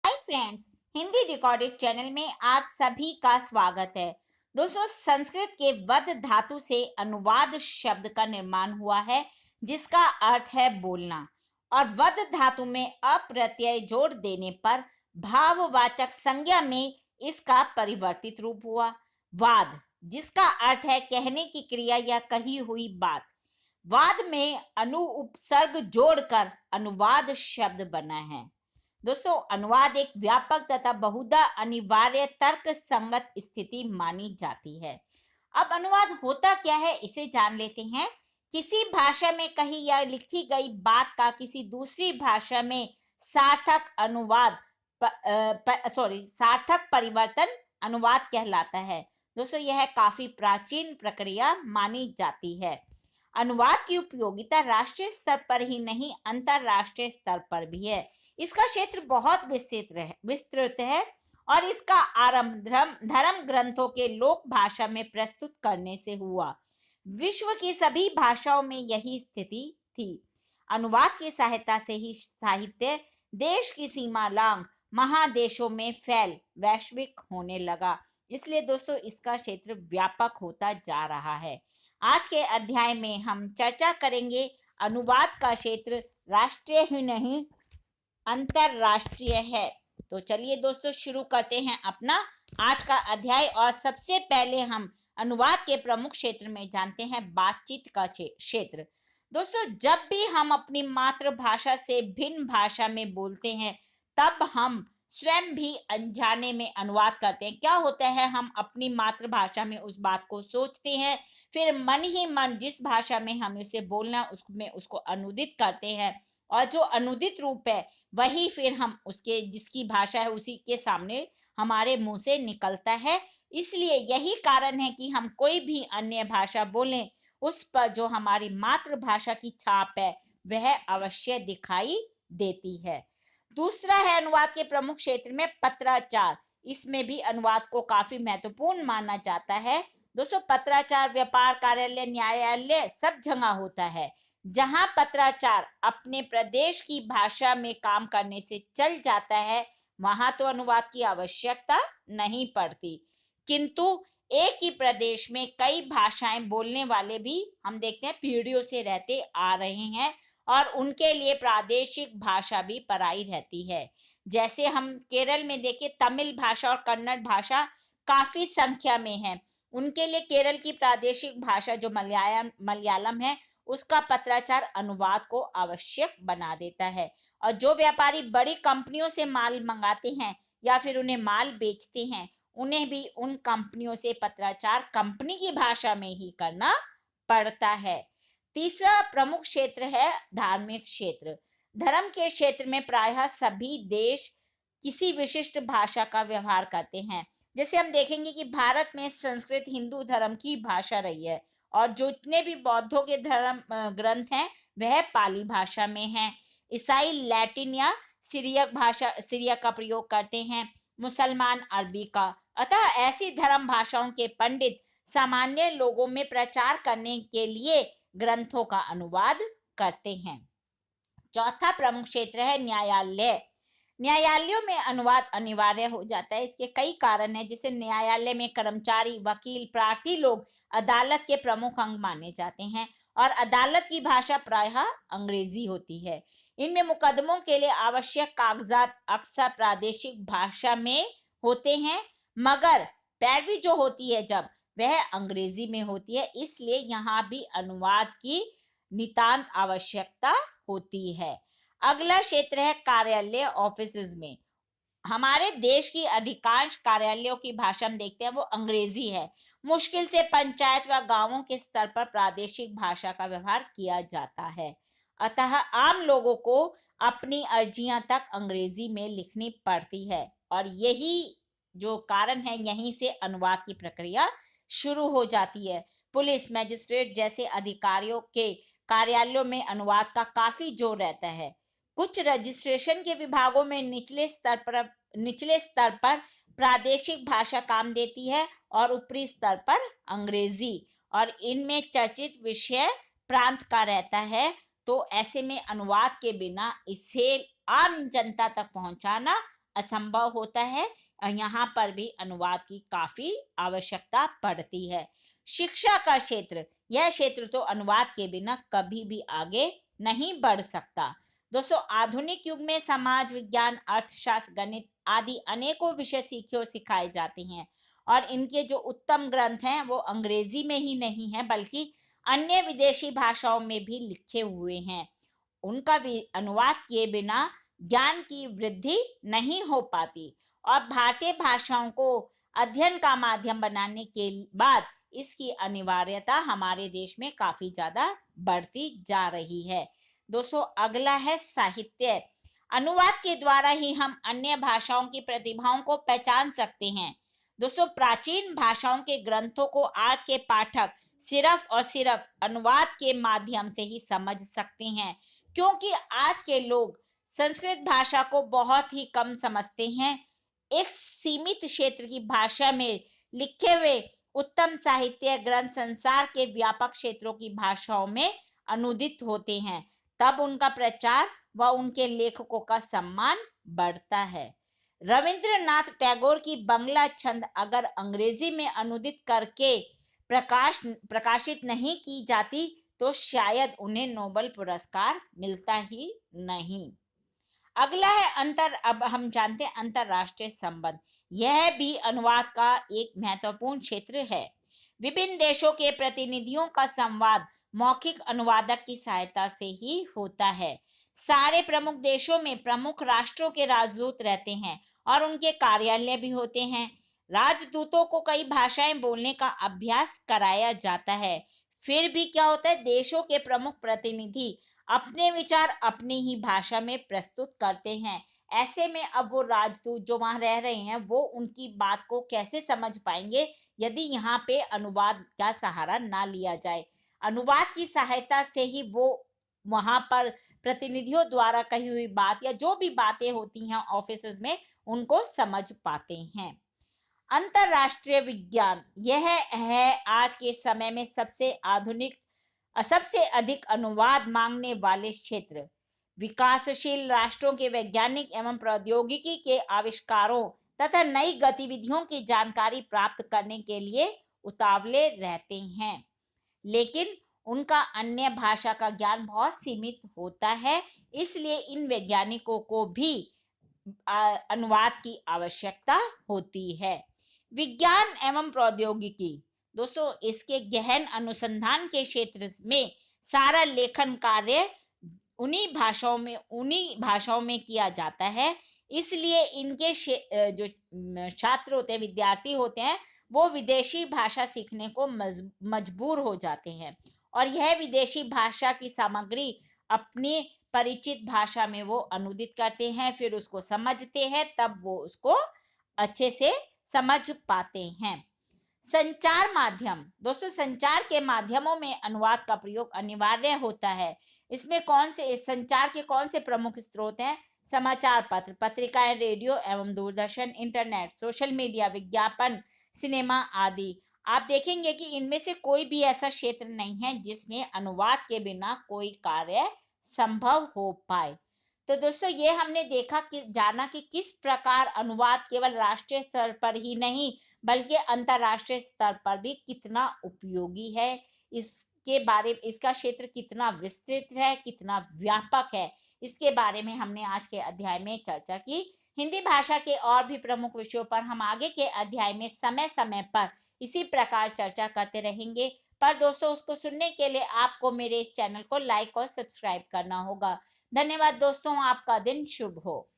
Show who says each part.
Speaker 1: Hi friends, Hindi recorded channel में आप सभी का स्वागत है। दोस्तों, संस्कृत के वद धातु से अनुवाद शब्द का निर्माण हुआ है, जिसका अर्थ है बोलना। और वद धातु में अप्रत्यय जोड़ देने पर भाववाचक संज्ञा में इसका परिवर्तित रूप हुआ वाद, जिसका अर्थ है कहने की क्रिया या कही हुई बात। वाद में अनु उपसर्ग जोड़कर अनुवाद शब्द बना है। दोस्तों, अनुवाद एक व्यापक तथा बहुधा अनिवार्य तर्क संगत स्थिति मानी जाती है। अब अनुवाद होता क्या है, इसे जान लेते हैं। किसी भाषा में कही या लिखी गई बात का किसी दूसरी भाषा में सार्थक अनुवाद सार्थक परिवर्तन अनुवाद कहलाता है। दोस्तों, यह काफी प्राचीन प्रक्रिया मानी जाती है। अनुवाद की उपयोगिता राष्ट्रीय स्तर पर ही नहीं, अंतरराष्ट्रीय स्तर पर भी है। इसका क्षेत्र बहुत विस्तृत है और इसका आरंभ धर्म ग्रंथों के लोक भाषा में प्रस्तुत करने से हुआ। विश्व की सभी भाषाओं में यही स्थिति थी। अनुवाद की सहायता से ही साहित्य देश की सीमा लांघ महादेशों में फैल वैश्विक होने लगा। इसलिए दोस्तों, इसका क्षेत्र व्यापक होता जा रहा है। आज के अध्याय में हम चर्चा करेंगे अनुवाद का क्षेत्र राष्ट्रीय ही नहीं, अंतरराष्ट्रीय है। तो चलिए दोस्तों, शुरू करते हैं अपना आज का अध्याय। और सबसे पहले हम अनुवाद के प्रमुख क्षेत्र में जानते हैं बातचीत का क्षेत्र। दोस्तों, जब भी हम अपनी मातृभाषा से भिन्न भाषा में बोलते हैं, तब हम स्वयं भी अनजाने में अनुवाद करते हैं। क्या होता है, हम अपनी मातृभाषा में उस बात को सोचते हैं, फिर मन ही मन जिस भाषा में हमें उसे बोलना उसमें उसको अनुदित करते हैं, और जो अनुदित रूप है वही फिर हम उसके जिसकी भाषा है उसी के सामने हमारे मुंह से निकलता है। इसलिए यही कारण है कि हम कोई भी अन्य भाषा बोलें, उस पर जो हमारी मातृभाषा की छाप है वह अवश्य दिखाई देती है। दूसरा है अनुवाद के प्रमुख क्षेत्र में पत्राचार। इसमें भी अनुवाद को काफी महत्वपूर्ण माना जाता है। दोस्तों, पत्राचार व्यापार, कार्यालय, न्यायालय सब जगह होता है। जहां पत्राचार अपने प्रदेश की भाषा में काम करने से चल जाता है, वहां तो अनुवाद की आवश्यकता नहीं पड़ती। किंतु एक ही प्रदेश में कई भाषाएं बोलने वाले भी हम देखते हैं पीढ़ियों से रहते आ रहे हैं, और उनके लिए प्रादेशिक भाषा भी पराई रहती है। जैसे हम केरल में देखिए, तमिल भाषा और कन्नड़ भाषा काफी संख्या में है। उनके लिए केरल की प्रादेशिक भाषा जो मलयालम है, उसका पत्राचार अनुवाद को आवश्यक बना देता है। और जो व्यापारी बड़ी कंपनियों से माल मंगाते हैं या फिर उन्हें माल बेचते हैं, उन्हें भी उन कंपनियों से पत्राचार कंपनी की भाषा में ही करना पड़ता है। तीसरा प्रमुख क्षेत्र है धार्मिक क्षेत्र। धर्म के क्षेत्र में प्रायः सभी देश किसी विशिष्ट भाषा का व्यवहार करते हैं। जैसे हम देखेंगे कि भारत में संस्कृत हिंदू धर्म की भाषा रही है, और जितने भी बौद्धों के धर्म ग्रंथ हैं वह पाली भाषा में हैं। ईसाई लैटिन या सीरिया का प्रयोग करते हैं, मुसलमान अरबी का। अतः ऐसी धर्म भाषाओं के पंडित सामान्य लोगों में प्रचार करने के लिए ग्रंथों का अनुवाद करते हैं। चौथा प्रमुख क्षेत्र है न्यायालय। न्यायालयों में अनुवाद अनिवार्य हो जाता है। इसके कई कारण हैं, जैसे न्यायालय में कर्मचारी, वकील, प्रार्थी लोग अदालत के प्रमुख अंग माने जाते हैं, और अदालत की भाषा प्रायः अंग्रेजी होती है। इनमें मुकदमों के लिए आवश्यक कागजात अक्सर प्रादेशिक भाषा में होते हैं, मगर पैरवी जो होती है जब वह अंग्रेजी में होती है। इसलिए यहाँ भी अनुवाद की नितांत आवश्यकता होती है। अगला क्षेत्र है कार्यालय, ऑफिसेज में। हमारे देश की अधिकांश कार्यालयों की भाषा हम देखते हैं वो अंग्रेजी है। मुश्किल से पंचायत व गांवों के स्तर पर प्रादेशिक भाषा का व्यवहार किया जाता है। अतः आम लोगों को अपनी अर्जियां तक अंग्रेजी में लिखनी पड़ती है, और यही जो कारण है, यहीं से अनुवाद की प्रक्रिया शुरू हो जाती है। पुलिस, मैजिस्ट्रेट जैसे अधिकारियों के कार्यालयों में अनुवाद का काफी जोर रहता है। कुछ रजिस्ट्रेशन के विभागों में निचले स्तर पर प्रादेशिक भाषा काम देती है, और ऊपरी स्तर पर अंग्रेजी, और इनमें चर्चित विषय प्रांत का रहता है। तो ऐसे में अनुवाद के बिना इसे आम जनता तक पहुंचाना असंभव होता है। यहाँ पर भी अनुवाद की काफी आवश्यकता पड़ती है। शिक्षा का क्षेत्र, यह क्षेत्र तो अनुवाद के बिना कभी भी आगे नहीं बढ़ सकता। दोस्तों, आधुनिक युग में समाज विज्ञान, अर्थशास्त्र, गणित आदि अनेकों विषय सीखे और सिखाए जाते हैं, और इनके जो उत्तम ग्रंथ हैं वो अंग्रेजी में ही नहीं है बल्कि अन्य विदेशी भाषाओं में भी लिखे हुए हैं। उनका भी अनुवाद किए बिना ज्ञान की वृद्धि नहीं हो पाती, और भारतीय भाषाओं को अध्ययन का माध्यम बनाने के बाद इसकी अनिवार्यता हमारे देश में काफी ज्यादा बढ़ती जा रही है। दोस्तों, अगला है साहित्य। अनुवाद के द्वारा ही हम अन्य भाषाओं की प्रतिभाओं को पहचान सकते हैं। दोस्तों, प्राचीन भाषाओं के ग्रंथों को आज के पाठक सिर्फ और सिर्फ अनुवाद के माध्यम से ही समझ सकते हैं, क्योंकि आज के लोग संस्कृत भाषा को बहुत ही कम समझते हैं। एक सीमित क्षेत्र की भाषा में लिखे हुए उत्तम साहित्य ग्रंथ संसार के व्यापक क्षेत्रों की भाषाओं में अनुदित होते हैं, तब उनका प्रचार व उनके लेखकों का सम्मान बढ़ता है। रविंद्रनाथ टैगोर की बंगला छंद अगर अंग्रेजी में अनुदित करके प्रकाशित नहीं की जाती तो शायद उन्हें नोबेल पुरस्कार मिलता ही नहीं। अगला है अब हम जानते हैं अंतरराष्ट्रीय संबंध। यह भी अनुवाद का एक महत्वपूर्ण क्षेत्र है। विभिन्न देशों के प्रतिनिधियों का संवाद मौखिक अनुवादक की सहायता से ही होता है। सारे प्रमुख देशों में प्रमुख राष्ट्रों के राजदूत रहते हैं और उनके कार्यालय भी होते हैं। राजदूतों को कई भाषाएं बोलने का अभ्यास कराया जाता है। फिर भी क्या होता है, देशों के प्रमुख प्रतिनिधि अपने विचार अपनी ही भाषा में प्रस्तुत करते हैं। ऐसे में अब वो राजदूत जो वहां रह रहे हैं वो उनकी बात को कैसे समझ पाएंगे यदि यहाँ पे अनुवाद का सहारा ना लिया जाए। अनुवाद की सहायता से ही वो वहां पर प्रतिनिधियों द्वारा कही हुई बात या जो भी बातें होती हैं ऑफिस में उनको समझ पाते हैं। अंतरराष्ट्रीय विज्ञान, यह है आज के समय में सबसे अधिक अनुवाद मांगने वाले क्षेत्र। विकासशील राष्ट्रों के वैज्ञानिक एवं प्रौद्योगिकी के आविष्कारों तथा नई गतिविधियों की जानकारी प्राप्त करने के लिए उतावले रहते हैं, लेकिन उनका अन्य भाषा का ज्ञान बहुत सीमित होता है। इसलिए इन वैज्ञानिकों को भी अनुवाद की आवश्यकता होती है। विज्ञान एवं प्रौद्योगिकी, दोस्तों इसके गहन अनुसंधान के क्षेत्र में सारा लेखन कार्य उन्हीं भाषाओं में किया जाता है। इसलिए इनके जो छात्र होते हैं, विद्यार्थी होते हैं, वो विदेशी भाषा सीखने को मजबूर हो जाते हैं, और यह विदेशी भाषा की सामग्री अपनी परिचित भाषा में वो अनुदित करते हैं, फिर उसको समझते हैं, तब वो उसको अच्छे से समझ पाते हैं। संचार माध्यम, दोस्तों संचार के माध्यमों में अनुवाद का प्रयोग अनिवार्य होता है। इसमें संचार के कौन से प्रमुख स्रोत हैं? समाचार पत्र, पत्रिकाएं, रेडियो एवं दूरदर्शन, इंटरनेट, सोशल मीडिया, विज्ञापन, सिनेमा आदि। आप देखेंगे कि इनमें से कोई भी ऐसा क्षेत्र नहीं है जिसमें अनुवाद के बिना कोई कार्य संभव हो पाए। तो दोस्तों, ये हमने जाना कि किस प्रकार अनुवाद केवल राष्ट्रीय स्तर पर ही नहीं बल्कि अंतरराष्ट्रीय स्तर पर भी कितना उपयोगी है। इसका क्षेत्र कितना विस्तृत है, कितना व्यापक है, इसके बारे में हमने आज के अध्याय में चर्चा की। हिंदी भाषा के और भी प्रमुख विषयों पर हम आगे के अध्याय में समय समय पर इसी प्रकार चर्चा करते रहेंगे। पर दोस्तों, उसको सुनने के लिए आपको मेरे इस चैनल को लाइक और सब्सक्राइब करना होगा। धन्यवाद दोस्तों, आपका दिन शुभ हो।